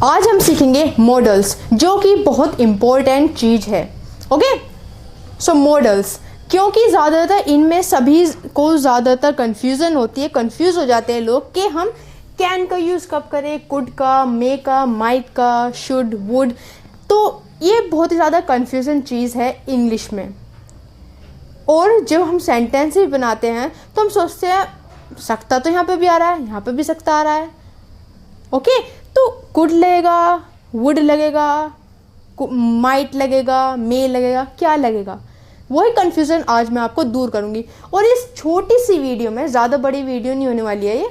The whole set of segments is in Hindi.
आज हम सीखेंगे मॉडल्स, जो कि बहुत इम्पोर्टेंट चीज़ है। ओके, सो मॉडल्स, क्योंकि ज़्यादातर इनमें सभी को ज़्यादातर कन्फ्यूज़न होती है, कंफ्यूज हो जाते हैं लोग कि हम कैन का यूज़ कब करें, कुड का, मे का, माइट का, शुड, वुड। तो ये बहुत ही ज़्यादा कन्फ्यूज़न चीज़ है इंग्लिश में। और जब हम सेंटेंस भी बनाते हैं तो हम सोचते हैं सकता तो यहाँ पे भी आ रहा है, यहाँ पे भी सकता आ रहा है। ओके, तो कुड लगेगा, वुड लगेगा, माइट लगेगा, मे लगेगा, क्या लगेगा, वही कन्फ्यूज़न आज मैं आपको दूर करूँगी। और इस छोटी सी वीडियो में, ज़्यादा बड़ी वीडियो नहीं होने वाली है ये,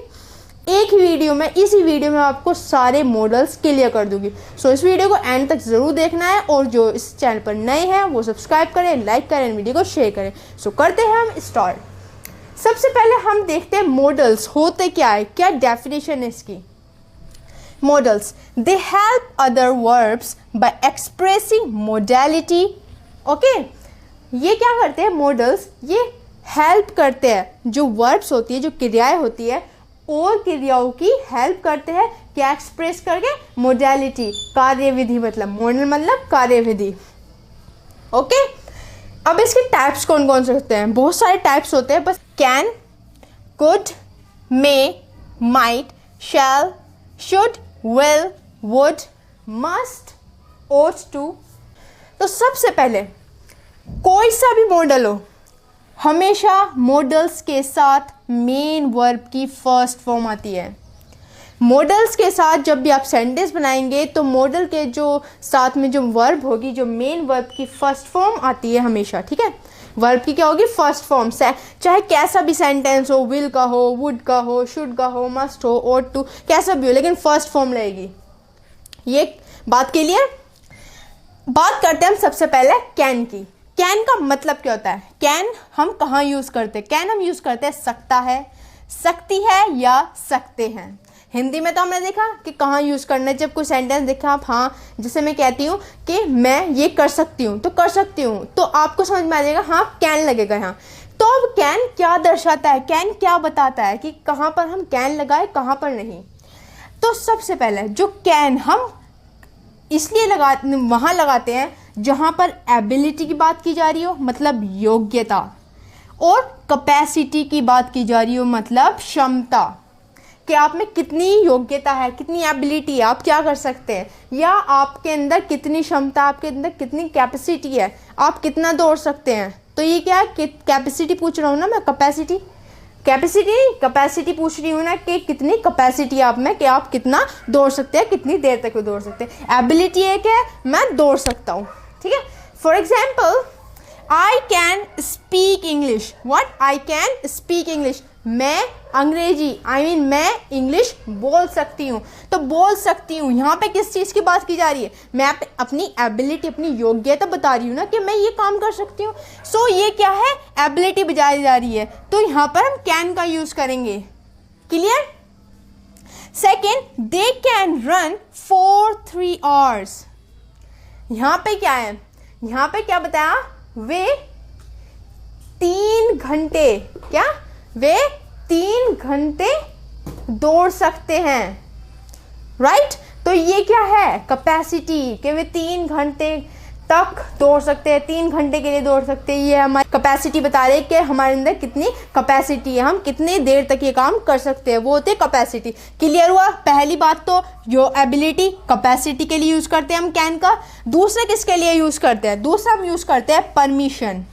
एक ही वीडियो में, इसी वीडियो में आपको सारे मॉडल्स क्लियर कर दूंगी। सो इस वीडियो को एंड तक ज़रूर देखना है, और जो इस चैनल पर नए हैं वो सब्सक्राइब करें, लाइक करें, वीडियो को शेयर करें। सो करते हैं हम स्टार्ट। सबसे पहले हम देखते हैं मॉडल्स होते क्या है, क्या डेफिनेशन है इसकी। Models, they help other verbs bye expressing modality. Okay, ये क्या करते हैं मॉडल्स, ये हेल्प करते हैं, जो वर्ब्स होती है, जो क्रियाएं होती है, और क्रियाओं की हेल्प करते हैं क्या एक्सप्रेस करके, मोडालिटी, कार्यविधि, मतलब मॉडल मतलब कार्यविधि। ओके, अब इसके टाइप्स कौन कौन से होते हैं, बहुत सारे टाइप्स होते हैं, बस can, could, may, might, shall, should, will, would, must, ought to। तो सबसे पहले कोई सा भी मॉडल हो, हमेशा मॉडल्स के साथ मेन वर्ब की फर्स्ट फॉर्म आती है। मॉडल्स के साथ जब भी आप सेंटेंस बनाएंगे तो मॉडल के जो साथ में जो वर्ब होगी, जो मेन वर्ब की फर्स्ट फॉर्म आती है हमेशा, ठीक है। वर्ब की क्या होगी, फर्स्ट फॉर्म से, चाहे कैसा भी सेंटेंस हो, विल का हो, वुड का हो, शुड का हो, मस्ट हो, ought to, कैसा भी हो, लेकिन फर्स्ट फॉर्म रहेगी। ये बात क्लियर। बात करते हैं हम सबसे पहले कैन की। कैन का मतलब क्या होता है, कैन हम कहाँ यूज़ करते हैं, कैन हम यूज़ करते हैं सकता है, सकती है या सकते हैं। हिंदी में तो हमने देखा कि कहाँ यूज़ करना है, जब कोई सेंटेंस देखा आप, हाँ जैसे मैं कहती हूँ कि मैं ये कर सकती हूँ, तो कर सकती हूँ, तो आपको समझ में आ जाएगा हाँ कैन लगेगा यहाँ। तो अब कैन क्या दर्शाता है, कैन क्या बताता है कि कहाँ पर हम कैन लगाए, कहाँ पर नहीं। तो सबसे पहले जो कैन हम इसलिए वहाँ लगाते हैं जहाँ पर एबिलिटी की बात की जा रही हो, मतलब योग्यता, और कैपेसिटी की बात की जा रही हो, मतलब क्षमता, कि आप में कितनी योग्यता है, कितनी एबिलिटी है, आप क्या कर सकते हैं, या आपके अंदर कितनी क्षमता, आपके अंदर कितनी कैपेसिटी है, आप कितना दौड़ सकते हैं। तो ये क्या है, कैपेसिटी पूछ रहा हूँ ना मैं, कैपेसिटी पूछ रही हूँ ना कि कितनी कैपेसिटी आप में, कि आप कितना दौड़ सकते हैं, कितनी देर तक दौड़ सकते हैं। एबिलिटी एक है, मैं दौड़ सकता हूँ, ठीक है। For example, I can speak English. What, I can speak English, मैं अंग्रेजी, मैं इंग्लिश बोल सकती हूँ। तो बोल सकती हूँ, यहाँ पे किस चीज़ की बात की जा रही है, मैं अपनी एबिलिटी, अपनी योग्यता बता रही हूँ ना कि मैं ये काम कर सकती हूँ। सो ये क्या है, एबिलिटी बताई जा रही है, तो यहाँ पर हम कैन का यूज़ करेंगे। Clear. Second, they can run for 3 hours। यहाँ पे क्या है, यहाँ पे क्या बताया, वे 3 घंटे, क्या, वे 3 घंटे दौड़ सकते हैं, राइट। तो ये क्या है, कैपेसिटी, कि वे 3 घंटे तक दौड़ सकते हैं, 3 घंटे के लिए दौड़ सकते हैं। ये हमारी कैपेसिटी बता रहे हैं कि हमारे अंदर कितनी कैपेसिटी है, हम कितनी देर तक ये काम कर सकते हैं, वो होती है कैपेसिटी। क्लियर हुआ। पहली बात तो जो एबिलिटी, कैपेसिटी के लिए यूज़ करते हैं हम कैन का। दूसरा किसके लिए यूज़ करते हैं, दूसरा हम यूज़ करते हैं परमिशन।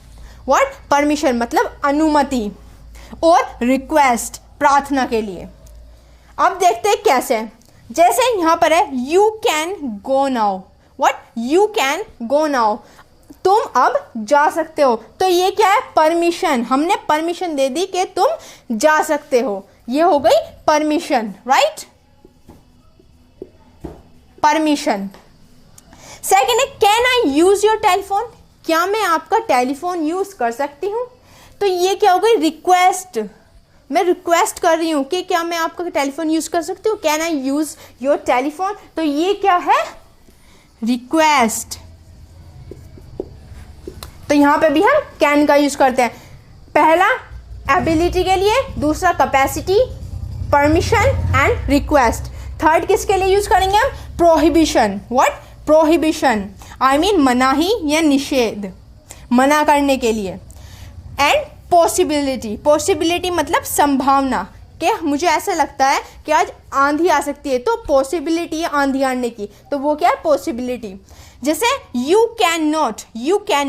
व्हाट, परमिशन मतलब अनुमति, और रिक्वेस्ट, प्रार्थना के लिए। अब देखते हैं कैसे, जैसे यहाँ पर है you can go now. What, you can go now, तुम अब जा सकते हो। तो ये क्या है, परमिशन, हमने परमिशन दे दी कि तुम जा सकते हो, ये हो गई परमिशन, राइट, परमिशन। सेकेंड है can I use your telephone, क्या मैं आपका टेलीफोन यूज कर सकती हूँ। तो ये क्या हो गई, रिक्वेस्ट, मैं रिक्वेस्ट कर रही हूँ कि क्या मैं आपका टेलीफोन यूज कर सकती हूँ, can I use your telephone. तो ये क्या है, रिक्वेस्ट। तो यहां पे भी हम कैन का यूज करते हैं, पहला एबिलिटी के लिए, दूसरा capacity, permission and request. Third किसके लिए यूज करेंगे हम, prohibition, what, prohibition I mean मनाही या निषेध, मना करने के लिए। एंड पॉसिबिलिटी, पॉसिबिलिटी मतलब संभावना, कि मुझे ऐसा लगता है कि आज आंधी आ सकती है, तो पॉसिबिलिटी है आंधी आने की, तो वो क्या है, पॉसिबिलिटी। जैसे you can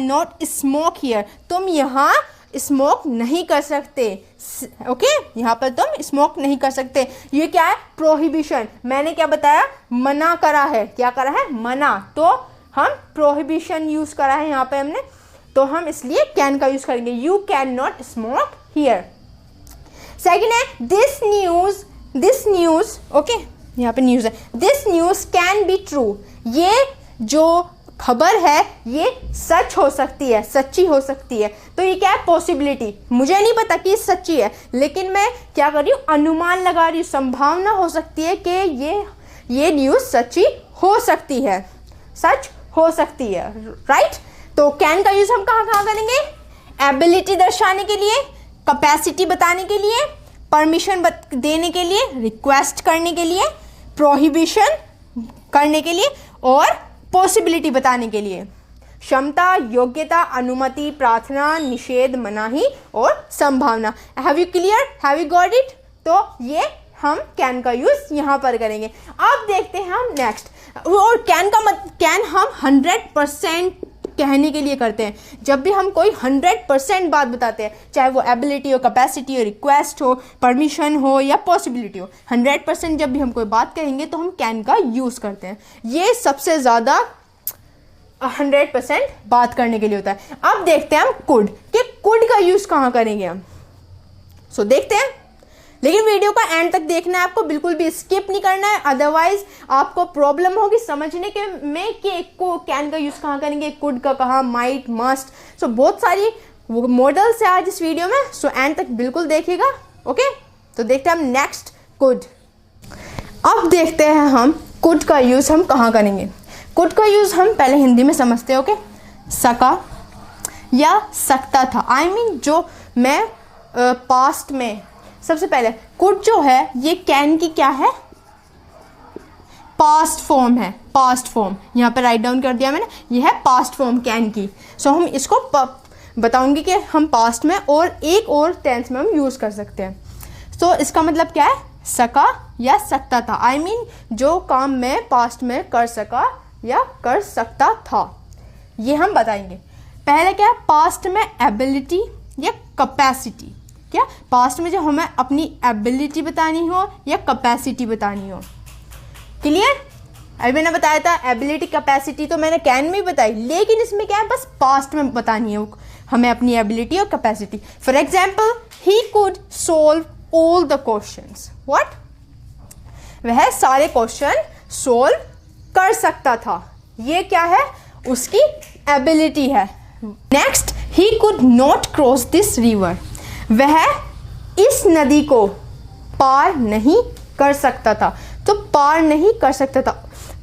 not smoke here, तुम यहाँ स्मोक नहीं कर सकते, ओके, यहाँ पर तुम स्मोक नहीं कर सकते। ये क्या है, प्रोहिबिशन। मैंने क्या बताया, मना करा है, क्या करा है, मना, तो हम प्रोहिबिशन यूज करा है यहाँ पे हमने, तो हम इसलिए कैन का यूज करेंगे, you can not smoke here. Second है दिस न्यूज, ओके, यहाँ पे न्यूज है, this news can be true, ये जो खबर है ये सच हो सकती है, सच्ची हो सकती है। तो ये क्या है, पॉसिबिलिटी, मुझे नहीं पता कि सच्ची है, लेकिन मैं क्या कर रही हूँ, अनुमान लगा रही हूँ, संभावना हो सकती है कि ये न्यूज़ सच्ची हो सकती है, सच हो सकती है, राइट। तो कैन का यूज़ हम कहाँ कहाँ करेंगे, एबिलिटी दर्शाने के लिए, कैपेसिटी बताने के लिए, परमिशन देने के लिए, रिक्वेस्ट करने के लिए, प्रोहिबिशन करने के लिए, और पॉसिबिलिटी बताने के लिए। क्षमता, योग्यता, अनुमति, प्रार्थना, निषेध, मनाही और संभावना। Have you clear, have you got it. तो ये हम कैन का यूज यहाँ पर करेंगे। अब देखते हैं हम नेक्स्ट, और कैन हम 100% कहने के लिए करते हैं। जब भी हम कोई 100% बात बताते हैं, चाहे वो एबिलिटी हो, कैपेसिटी हो, रिक्वेस्ट हो, परमिशन हो या पॉसिबिलिटी हो, 100% जब भी हम कोई बात कहेंगे तो हम कैन का यूज़ करते हैं। ये सबसे ज़्यादा 100% बात करने के लिए होता है। अब देखते हैं हम कुड, कि कुड का यूज़ कहाँ करेंगे हम। सो देखते हैं, लेकिन वीडियो का एंड तक देखना है आपको, बिल्कुल भी स्किप नहीं करना है, अदरवाइज आपको प्रॉब्लम होगी समझने के में कि को कैन का यूज़ कहाँ करेंगे, कुड का कहाँ, माइट, मस्ट। सो बहुत सारी मॉडल्स है आज इस वीडियो में, सो एंड तक बिल्कुल देखिएगा, ओके। तो देखते हैं हम नेक्स्ट कुड। अब देखते हैं हम कुड का यूज़ हम कहाँ करेंगे। कुड का यूज़ हम पहले हिंदी में समझते हैं, ओके। सका या सकता था, आई मीन जो मैं पास्ट में, सबसे पहले कुड जो है ये कैन की क्या है, पास्ट फॉर्म है, पास्ट फॉर्म यहाँ पे राइट डाउन कर दिया मैंने, ये है पास्ट फॉर्म कैन की। सो हम इसको बताऊंगी कि हम पास्ट में और एक और टेंस में हम यूज़ कर सकते हैं। सो इसका मतलब क्या है, सका या सकता था, आई मीन जो काम मैं पास्ट में कर सका या कर सकता था, ये हम बताएंगे। पहले क्या है, पास्ट में एबिलिटी या कैपेसिटी, क्या पास्ट में जो हमें अपनी एबिलिटी बतानी हो या कैपेसिटी बतानी हो, क्लियर। अभी मैंने बताया था एबिलिटी कैपेसिटी तो मैंने कैन में बताई, लेकिन इसमें क्या है, बस पास्ट में बतानी है हमें अपनी एबिलिटी और capacity. For example, he could solve all the questions, what, वह सारे क्वेश्चन सोल्व कर सकता था, ये क्या है, उसकी एबिलिटी है। Next, he could not cross this river, वह इस नदी को पार नहीं कर सकता था, तो पार नहीं कर सकता था,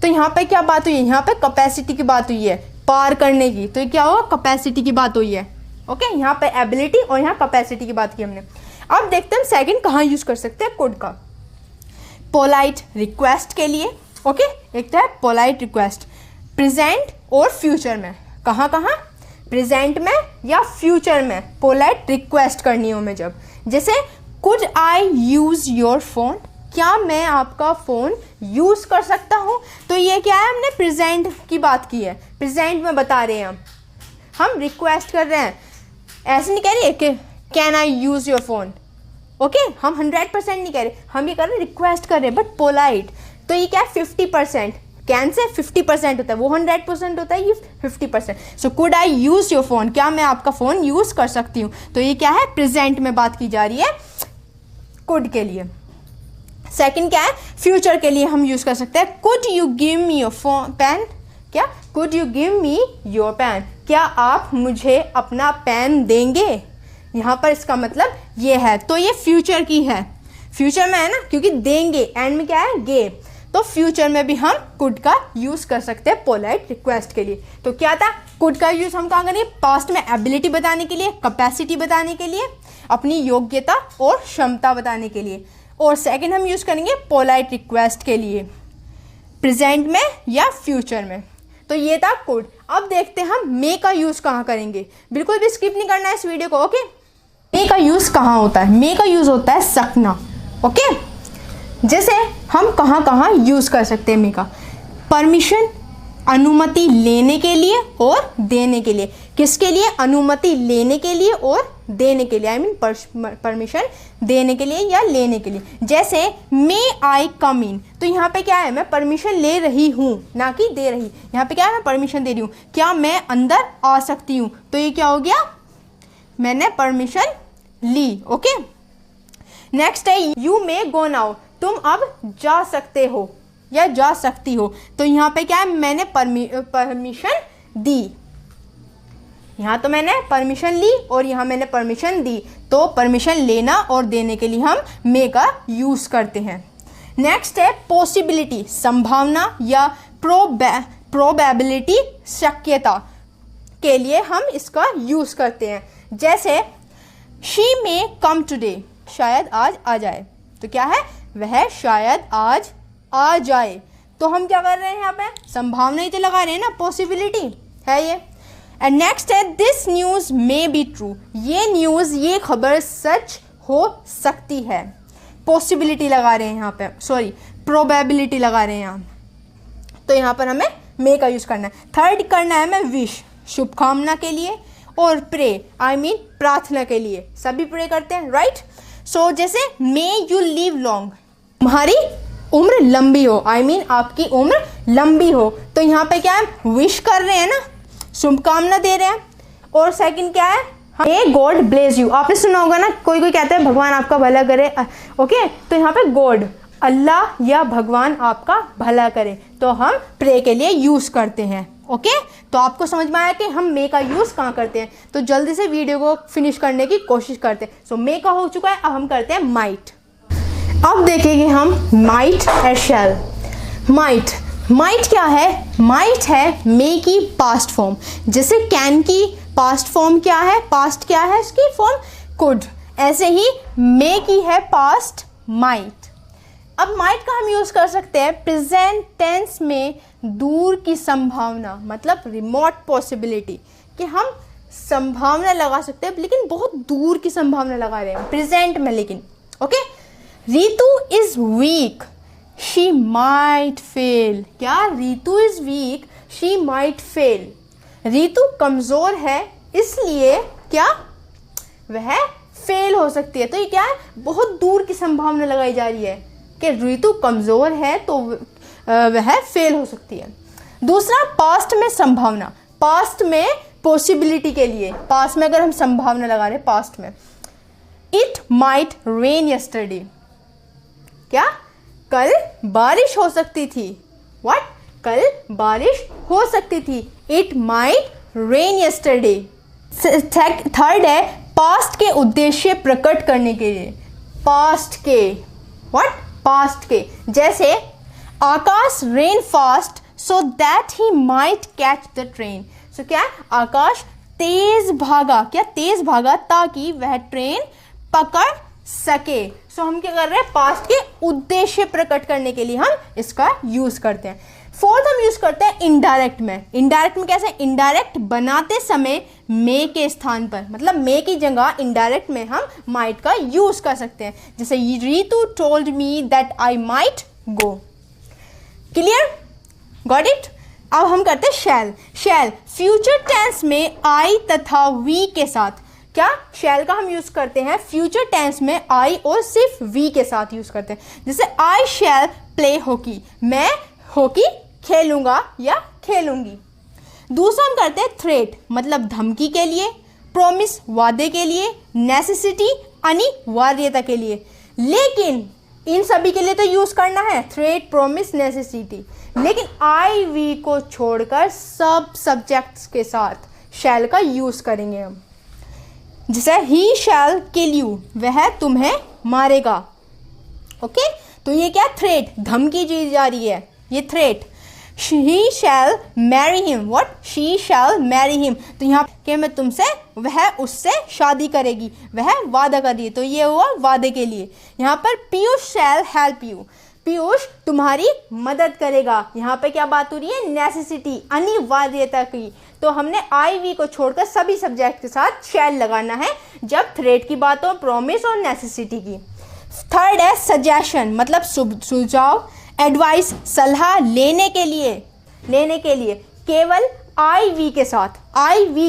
तो यहाँ पे क्या बात हुई है, यहाँ पे कैपेसिटी की बात हुई है पार करने की, तो ये क्या होगा, कैपेसिटी की बात हुई है, ओके। यहाँ पे एबिलिटी और यहाँ कैपेसिटी की बात की हमने। अब देखते हैं सेकंड कहाँ यूज कर सकते हैं कुड का, पोलाइट रिक्वेस्ट के लिए, ओके। एक तो है पोलाइट रिक्वेस्ट प्रेजेंट और फ्यूचर में, कहाँ कहाँ, प्रेजेंट में या फ्यूचर में पोलाइट रिक्वेस्ट करनी हो मैं जब, जैसे could I use your phone, क्या मैं आपका फ़ोन यूज़ कर सकता हूँ, तो ये क्या है, हमने प्रेजेंट की बात की है, प्रेजेंट में बता रहे हैं हम रिक्वेस्ट कर रहे हैं, ऐसे नहीं कह रही है कि can I use your phone, okay. हम 100% नहीं कह रहे, हम ये कर रहे हैं रिक्वेस्ट कर रहे हैं, बट पोलाइट, तो ये क्या है 50%, कैन से 50% होता है, वो 100% होता है, ये 50%। So could I use your phone, क्या मैं आपका फ़ोन यूज़ कर सकती हूँ, तो ये क्या है, प्रेजेंट में बात की जा रही है कुड के लिए। सेकंड क्या है, फ्यूचर के लिए हम यूज़ कर सकते हैं, could you give me your pen, क्या, could you give me your pen, क्या आप मुझे अपना पेन देंगे, यहाँ पर इसका मतलब ये है, तो ये फ्यूचर की है, फ्यूचर में है ना, क्योंकि देंगे एंड में क्या है, गे, तो फ्यूचर में भी हम कुड का यूज़ कर सकते हैं पोलाइट रिक्वेस्ट के लिए। तो क्या था, कुड का यूज़ हम कहाँ करेंगे, पास्ट में एबिलिटी बताने के लिए, कैपेसिटी बताने के लिए, अपनी योग्यता और क्षमता बताने के लिए, और सेकंड हम यूज़ करेंगे पोलाइट रिक्वेस्ट के लिए, प्रेजेंट में या फ्यूचर में। तो ये था कुड। अब देखते हैं हम मे का यूज़ कहाँ करेंगे। बिल्कुल भी स्किप नहीं करना है इस वीडियो को, ओके। मे का यूज़ कहाँ होता है? मे का यूज़ होता है सकना, ओके। जैसे हम कहाँ कहाँ यूज़ कर सकते हैं मे का? परमिशन, अनुमति लेने के लिए और देने के लिए। किसके लिए? अनुमति लेने के लिए और देने के लिए, आई मीन परमिशन देने के लिए या लेने के लिए। जैसे मे आई कम इन, तो यहाँ पे क्या है? मैं परमिशन ले रही हूँ, ना कि दे रही। यहाँ पे क्या है? मैं परमिशन दे रही हूँ। क्या मैं अंदर आ सकती हूँ? तो ये क्या हो गया? मैंने परमिशन ली, ओके। नेक्स्ट है यू मे गो नाउ, तुम अब जा सकते हो या जा सकती हो। तो यहाँ पे क्या है? मैंने परमिशन दी। यहाँ तो मैंने परमिशन ली और यहाँ मैंने परमिशन दी। तो परमिशन लेना और देने के लिए हम मे का यूज़ करते हैं। नेक्स्ट है पॉसिबिलिटी, संभावना या प्रोबेबिलिटी, शक्यता के लिए हम इसका यूज़ करते हैं। जैसे शी मे कम टुडे, शायद आज आ जाए। तो क्या है? वह शायद आज आ जाए। तो हम क्या कर रहे हैं? यहाँ पे संभावना ही तो लगा रहे हैं ना, पॉसिबिलिटी है ये। एंड नेक्स्ट है this news may be true, ये न्यूज़, ये खबर सच हो सकती है। पॉसिबिलिटी लगा रहे हैं यहाँ पे, सॉरी प्रोबेबिलिटी लगा रहे हैं यहाँ। तो यहाँ पर हमें मे का यूज़ करना है। थर्ड करना है हमें विश, शुभकामना के लिए, और प्रे, आई मीन प्रार्थना के लिए। सभी प्रे करते हैं, राइट। सो जैसे मे यू लिव लॉन्ग, तुम्हारी उम्र लंबी हो, आई मीन आपकी उम्र लंबी हो। तो यहाँ पे क्या है? विश कर रहे हैं ना, शुभकामना दे रहे हैं। और सेकंड क्या है? मे गॉड ब्लेस यू, आपने सुना होगा ना, कोई कोई कहते हैं भगवान आपका भला करे, ओके। तो यहाँ पे गॉड, अल्लाह या भगवान आपका भला करे, तो हम प्रे के लिए यूज़ करते हैं, ओके। तो आपको समझ में आया कि हम मे का यूज़ कहाँ करते हैं। तो जल्दी से वीडियो को फिनिश करने की कोशिश करते हैं। सो मे का हो चुका है, अब हम करते हैं माइट। अब देखेंगे हम माइट एंड शैल। माइट क्या है? माइट है मे की पास्ट फॉर्म। जैसे कैन की पास्ट फॉर्म क्या है? पास्ट क्या है इसकी फॉर्म? कुड। ऐसे ही मे की है पास्ट माइट। अब माइट का हम यूज़ कर सकते हैं प्रेजेंट टेंस में, दूर की संभावना, मतलब रिमोट पॉसिबिलिटी, कि हम संभावना लगा सकते हैं लेकिन बहुत दूर की संभावना लगा रहे हैं प्रेजेंट में, लेकिन okay. Ritu is weak, she might fail. क्या? Ritu is weak, she might fail. Ritu कमज़ोर है, इसलिए क्या? वह फेल हो सकती है। तो ये क्या है? बहुत दूर की संभावना लगाई जा रही है कि रितु कमज़ोर है तो वह फेल हो सकती है। दूसरा, पास्ट में संभावना, पास्ट में पॉसिबिलिटी के लिए, पास्ट में अगर हम संभावना लगा रहे हैं पास्ट में, इट माइट रेन यस्टरडे। क्या? कल बारिश हो सकती थी। व्हाट? कल बारिश हो सकती थी। It might rain yesterday. Third है पास्ट के उद्देश्य प्रकट करने के लिए, पास्ट के, व्हाट? पास्ट के। जैसे Akash ran fast so that he might catch the train. So क्या? आकाश तेज भागा, क्या? तेज भागा ताकि वह ट्रेन पकड़ सके। सो हम क्या कर रहे हैं? पास्ट के उद्देश्य प्रकट करने के लिए हम इसका यूज करते हैं। फोर्थ हम यूज करते हैं इनडायरेक्ट में। इनडायरेक्ट में कैसे? इनडायरेक्ट बनाते समय मे के स्थान पर, मतलब मे की जगह इनडायरेक्ट में हम माइट का यूज कर सकते हैं। जैसे Ritu told me that I might go. Clear? Got it? अब हम करते हैं शैल। शैल फ्यूचर टेंस में आई तथा वी के साथ। क्या? शैल का हम यूज करते हैं फ्यूचर टेंस में आई और सिर्फ वी के साथ यूज करते हैं। जैसे आई शैल प्ले हॉकी, मैं हॉकी खेलूंगा या खेलूंगी। दूसरा हम करते हैं थ्रेट, मतलब धमकी के लिए, प्रॉमिस वादे के लिए, नेसेसिटी अनिवार्यता के लिए। लेकिन इन सभी के लिए तो यूज करना है थ्रेट, प्रॉमिस, नेसेसिटी, लेकिन आई वी को छोड़कर सब सब्जेक्ट्स के साथ शैल का यूज करेंगे हम। जैसे ही शैल किल यू, वह तुम्हें मारेगा। ओके, तो ये क्या? थ्रेट, धमकी दी जा रही है, ये threat. She shall marry him, what? She shall marry him, तो यहाँ के मैं तुमसे, वह उससे शादी करेगी, वह वादा कर रही है, तो ये हुआ वादे के लिए। यहाँ पर पीयूष शैल हेल्प यू, पीयूष तुम्हारी मदद करेगा। यहाँ पे क्या बात हो रही है, नेसेसिटी, अनिवार्यता की। तो हमने आई वी को छोड़कर सभी सब्जेक्ट के साथ शैल लगाना है जब थ्रेट की बात हो, प्रॉमिस और नेसेसिटी की। थर्ड है सजेशन, मतलब सुझाव, एडवाइस, सलाह लेने के लिए केवल आई वी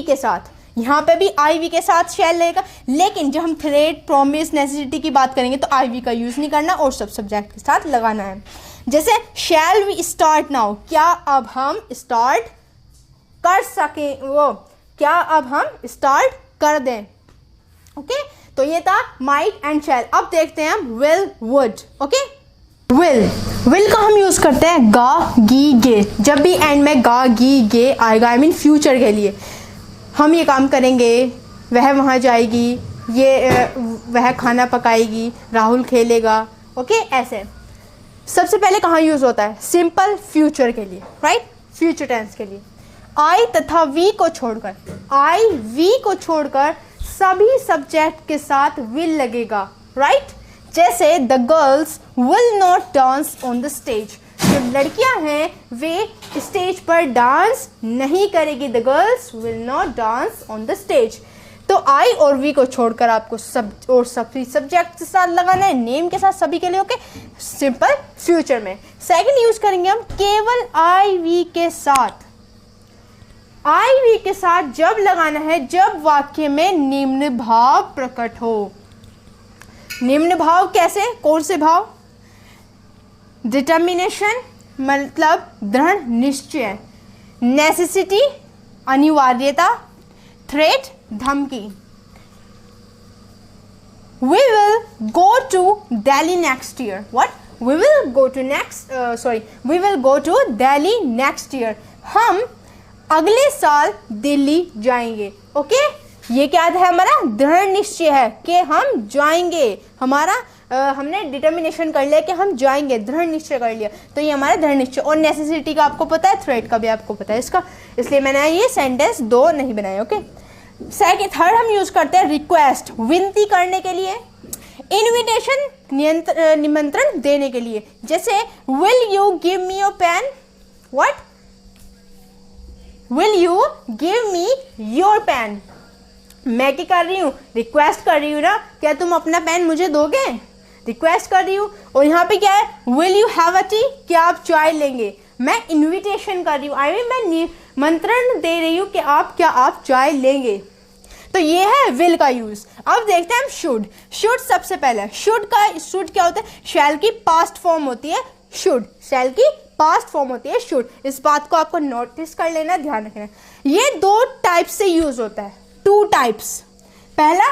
के साथ, यहाँ पे भी आई वी के साथ शैल लगेगा। लेकिन जब हम थ्रेट, प्रॉमिस, नेसेसिटी की बात करेंगे तो आई वी का यूज़ नहीं करना और सब सब्जेक्ट के साथ लगाना है। जैसे शैल वी स्टार्ट नाउ, क्या अब हम स्टार्ट कर सकें, वो क्या अब हम स्टार्ट कर दें। ओके, तो ये था माइट एंड शैल। अब देखते हैं हम विल, वुड। ओके, विल का हम यूज़ करते हैं गा, गी, गे। जब भी एंड में गा, गी, गे आएगा, आई मीन फ्यूचर के लिए, हम ये काम करेंगे, वह वहाँ जाएगी, ये वह खाना पकाएगी, राहुल खेलेगा। ओके, ऐसे सबसे पहले कहाँ यूज़ होता है, सिंपल फ्यूचर के लिए, राइट, फ्यूचर टेंस के लिए। आई तथा वी को छोड़कर सभी सब्जेक्ट के साथ विल लगेगा, राइट। जैसे the girls will not dance on the stage, जो लड़कियां हैं वे स्टेज पर डांस नहीं करेगी। The girls will not dance on the stage. तो आई और वी को छोड़कर आपको सभी सब्जेक्ट के साथ लगाना है, नेम के साथ सभी के लिए। ओके, सिंपल फ्यूचर में। सेकंड यूज करेंगे हम केवल आई वी के साथ। आई वी के साथ जब लगाना है जब वाक्य में निम्न भाव प्रकट हो। निम्न भाव कैसे, कौन से भाव, डिटर्मिनेशन मतलब दृढ़ निश्चय, नेसेसिटी अनिवार्यता, थ्रेट धमकी। We will go to Delhi next year. What? We will go to Delhi next year. हम अगले साल दिल्ली जाएंगे। ओके, ये क्या है, हमारा दृढ़ निश्चय है कि हम जाएंगे। हमारा हमने डिटर्मिनेशन कर लिया कि हम जाएंगे, दृढ़ निश्चय कर लिया, तो ये हमारा दृढ़ निश्चय। और नेसेसिटी का आपको पता है, थ्रेट का भी आपको पता है इसका, इसलिए मैंने ये सेंटेंस दो नहीं बनाए। ओके, थर्ड हम यूज करते हैं रिक्वेस्ट, विनती करने के लिए, इनविटेशन निमंत्रण देने के लिए। जैसे will you give me your pen, what, will you give me your pen. मैं क्या कर रही हूँ, रिक्वेस्ट कर रही हूँ ना, क्या तुम अपना पेन मुझे दोगे, रिक्वेस्ट कर रही हूँ। और यहाँ पे क्या है, will you have a T, क्या आप चाय लेंगे। मैं इनविटेशन कर रही हूँ, आई मीन मैं निमंत्रण दे रही हूँ कि आप चाय लेंगे। तो ये है विल का यूज। अब देखते हैं हम शुड। शुड सबसे पहले, शुड क्या होता है, शैल की पास्ट फॉर्म होती है शुड, शैल की पास्ट फॉर्म होती है शुड। इस बात को आपको नोटिस कर लेना, ध्यान रखना। ये दो टाइप से यूज होता है, 2 टाइप्स। पहला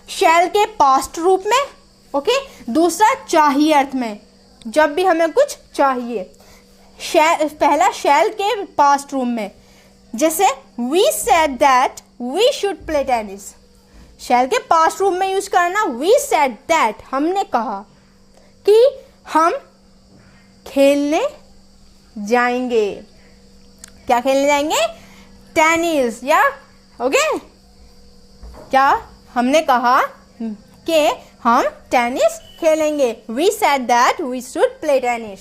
शैल के पास्ट रूप में, ओके, दूसरा चाहिए अर्थ में, जब भी हमें कुछ चाहिए। पहला शैल के पास्ट रूप में, जैसे we said that we should play tennis. Shall के पास्ट रूप में यूज करना, वी सेड दैट, हमने कहा कि हम खेलने जाएंगे। क्या खेलने जाएंगे, टेनिस, या ओके, क्या हमने कहा कि हम टेनिस खेलेंगे। We said that we should play tennis.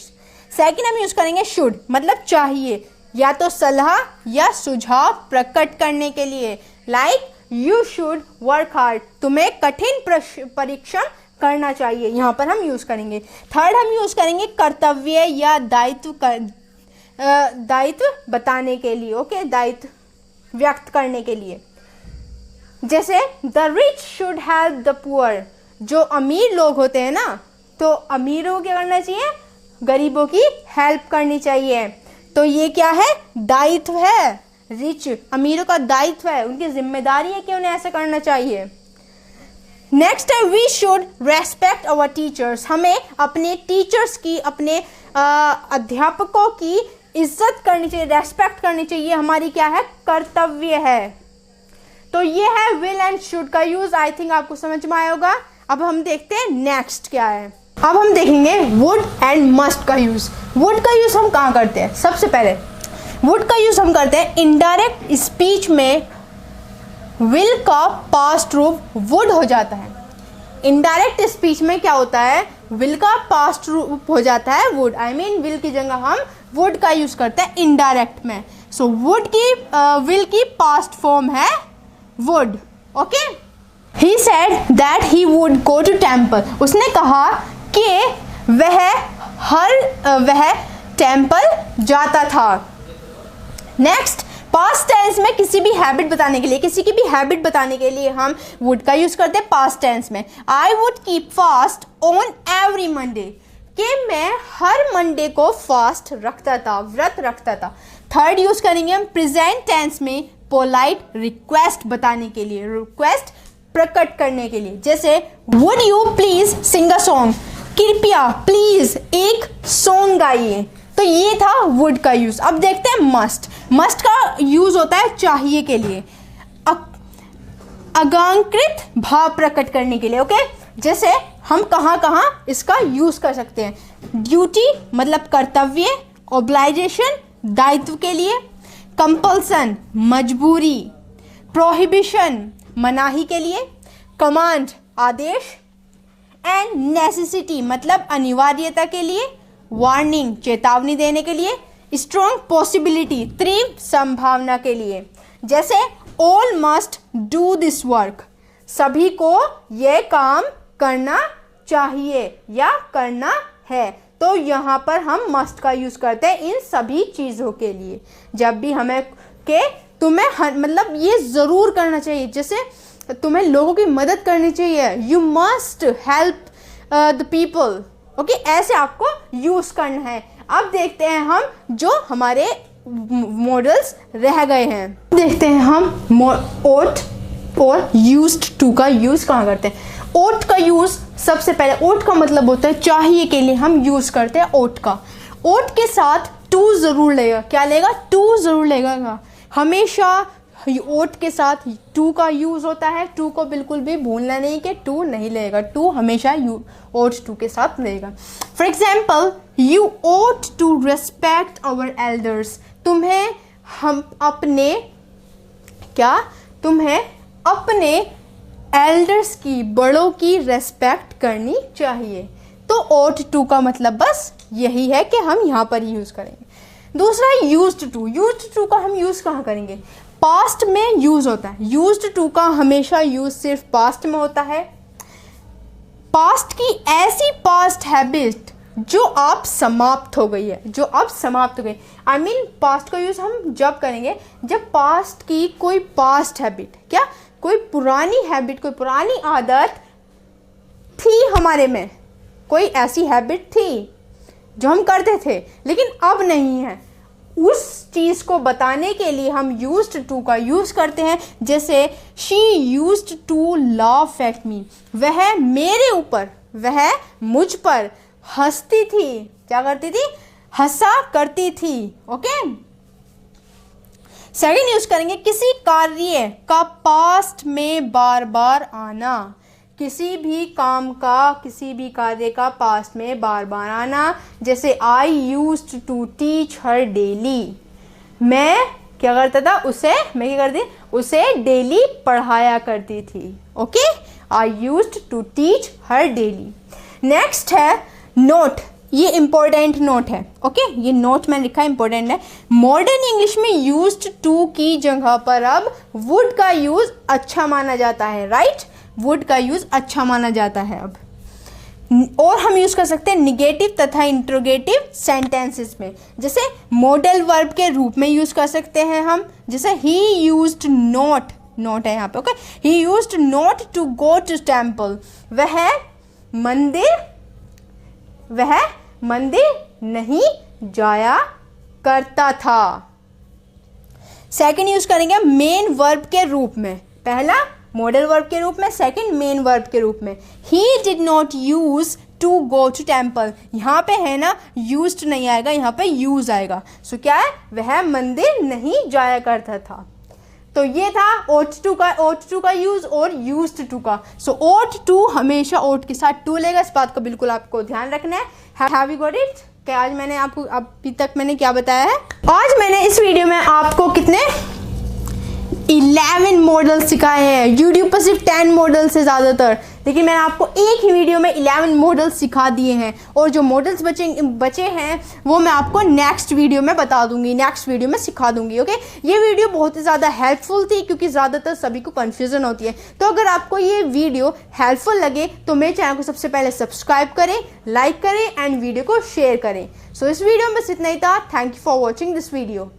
Second हम यूज करेंगे शुड, मतलब चाहिए, या तो सलाह या सुझाव प्रकट करने के लिए। Like you should work hard, तुम्हें कठिन परिश्रम करना चाहिए, यहाँ पर हम यूज करेंगे। थर्ड हम यूज करेंगे कर्तव्य या दायित्व बताने के लिए, ओके, दायित्व व्यक्त करने के लिए। जैसे the rich should help the poor, जो अमीर लोग होते हैं ना, तो अमीरों को क्या करना चाहिए, गरीबों की हेल्प करनी चाहिए। तो ये क्या है, दायित्व है, रिच अमीरों का दायित्व है, उनकी जिम्मेदारी है कि उन्हें ऐसा करना चाहिए। नेक्स्ट है we should respect our teachers, हमें अपने टीचर्स की, अपने अध्यापकों की इज्जत करनी चाहिए, रेस्पेक्ट करनी चाहिए, हमारी क्या है, कर्तव्य है। तो ये है विल एंड शुड का यूज। आई थिंक आपको समझ में आया होगा। अब हम देखते हैं नेक्स्ट क्या है। अब हम देखेंगे वुड एंड मस्ट का यूज। वुड का यूज हम कहाँ करते हैं, सबसे पहले वुड का यूज हम करते हैं इनडायरेक्ट स्पीच में। विल का पास्ट रूप वुड हो जाता है। इनडायरेक्ट स्पीच में क्या होता है, विल का पास्ट रूप हो जाता है वुड। आई मीन विल की जगह हम वुड का यूज करते हैं इनडायरेक्ट में। सो वुड की विल की पास्ट फॉर्म है would. Okay, he said that he would go to temple. उसने कहा कि वह टेम्पल जाता था। नेक्स्ट, पास्ट टेंस में किसी भी हैबिट बताने के लिए, किसी की भी हैबिट बताने के लिए हम वुड का यूज करते हैं पास्ट टेंस में। I would keep fast on every Monday, कि मैं हर मंडे को फास्ट रखता था, व्रत रखता था। थर्ड यूज करेंगे हम प्रेजेंट टेंस में पोलाइट रिक्वेस्ट बताने के लिए, रिक्वेस्ट प्रकट करने के लिए। जैसे would you please sing a song, कृपया प्लीज एक सॉन्ग गाइए। तो ये था वुड का यूज। अब देखते हैं मस्ट। मस्ट का यूज होता है चाहिए के लिए, आज्ञाकृत भाव प्रकट करने के लिए। ओके, जैसे हम कहाँ इसका यूज कर सकते हैं। ड्यूटी मतलब कर्तव्य, ऑब्लाइजेशन दायित्व के लिए, कंपल्सन मजबूरी, प्रोहिबिशन मनाही के लिए, कमांड आदेश, एंड नेसेसिटी मतलब अनिवार्यता के लिए, वार्निंग चेतावनी देने के लिए, स्ट्रॉन्ग पॉसिबिलिटी तीव्र संभावना के लिए। जैसे all must do this work, सभी को यह काम करना चाहिए या करना है। तो यहाँ पर हम मस्ट का यूज करते हैं इन सभी चीज़ों के लिए। जब भी हमें के तुम्हें मतलब ये ज़रूर करना चाहिए, जैसे तुम्हें लोगों की मदद करनी चाहिए, you must help the people. Okay, ऐसे आपको यूज करना है। अब देखते हैं हम जो हमारे मॉडल्स रह गए हैं। देखते हैं हम ओट और यूज्ड टू का यूज कहाँ करते हैं। ओट का यूज सबसे पहले, ओट का मतलब होता है चाहिए के लिए हम यूज करते हैं ओट का। ओट के साथ टू जरूर लेगा। क्या लेगा? टू जरूर लेगा। हमेशा ओट के साथ टू का यूज होता है। टू को बिल्कुल भी भूलना नहीं कि टू नहीं लेगा, टू हमेशा ओट टू के साथ लेगा। For example, you ought to respect our elders, तुम्हें अपने एल्डर्स की, बड़ों की रेस्पेक्ट करनी चाहिए। तो ओट टू का मतलब बस यही है कि हम यहाँ पर यूज करेंगे। दूसरा यूज्ड टू। यूज्ड टू का हम यूज कहाँ करेंगे? पास्ट में यूज होता है। यूज्ड टू का हमेशा यूज सिर्फ पास्ट में होता है। पास्ट की ऐसी पास्ट हैबिट जो आप समाप्त हो गई है, जो अब समाप्त हो गई। आई मीन पास्ट का यूज हम जब करेंगे जब पास्ट की कोई पास्ट हैबिट, क्या कोई पुरानी हैबिट, कोई पुरानी आदत थी हमारे में, कोई ऐसी हैबिट थी जो हम करते थे लेकिन अब नहीं है, उस चीज़ को बताने के लिए हम यूज्ड टू का यूज़ करते हैं। जैसे she used to laugh at me, वह मेरे ऊपर, वह मुझ पर हंसती थी। क्या करती थी? हंसा करती थी। ओके, सेकंड यूज करेंगे किसी कार्य का पास्ट में बार बार आना। किसी भी काम का, किसी भी कार्य का पास्ट में बार बार आना। जैसे I used to teach her daily, मैं क्या करता था उसे, मैं क्या करती, उसे डेली पढ़ाया करती थी। Okay, I used to teach her daily. Next है नोट। ये इंपॉर्टेंट नोट है। ओके, ये नोट मैंने लिखा है, इंपॉर्टेंट है। मॉडर्न इंग्लिश में यूज्ड टू की जगह पर अब वुड का यूज अच्छा माना जाता है। राइट, वुड का यूज अच्छा माना जाता है अब। और हम यूज कर सकते हैं निगेटिव तथा इंट्रोगेटिव सेंटेंसेस में। जैसे मॉडल वर्ब के रूप में यूज कर सकते हैं हम। जैसे ही यूज्ड नॉट, नॉट है यहाँ पे। Okay, he used not to go to temple, वह मंदिर नहीं जाया करता था। सेकंड यूज करेंगे मेन वर्ब के रूप में। पहला मॉडल वर्ब के रूप में, सेकंड मेन वर्ब के रूप में। He did not use to go to temple, यहाँ पे है ना यूज्ड नहीं आएगा, यहाँ पे यूज आएगा। सो क्या है? वह मंदिर नहीं जाया करता था। तो ये था ought to का यूज और used to का। सो ought to हमेशा ought के साथ to लेगा, इस बात का बिल्कुल आपको ध्यान रखना है। Have you got it? कि आज मैंने आपको अभी तक मैंने क्या बताया है? आज मैंने इस वीडियो में आपको कितने 11 मॉडल सिखाए हैं। यूट्यूब पर सिर्फ 10 मॉडल से ज़्यादातर, लेकिन मैंने आपको एक ही वीडियो में 11 मॉडल्स सिखा दिए हैं, और जो मॉडल्स बचे हैं वो मैं आपको नेक्स्ट वीडियो में बता दूंगी, नेक्स्ट वीडियो में सिखा दूंगी। ओके, ये वीडियो बहुत ही ज़्यादा हेल्पफुल थी क्योंकि ज़्यादातर सभी को कन्फ्यूज़न होती है। तो अगर आपको ये वीडियो हेल्पफुल लगे तो मेरे चैनल को सबसे पहले सब्सक्राइब करें, लाइक करें एंड वीडियो को शेयर करें। सो इस वीडियो में बस इतना ही था। Thank you for watching this video.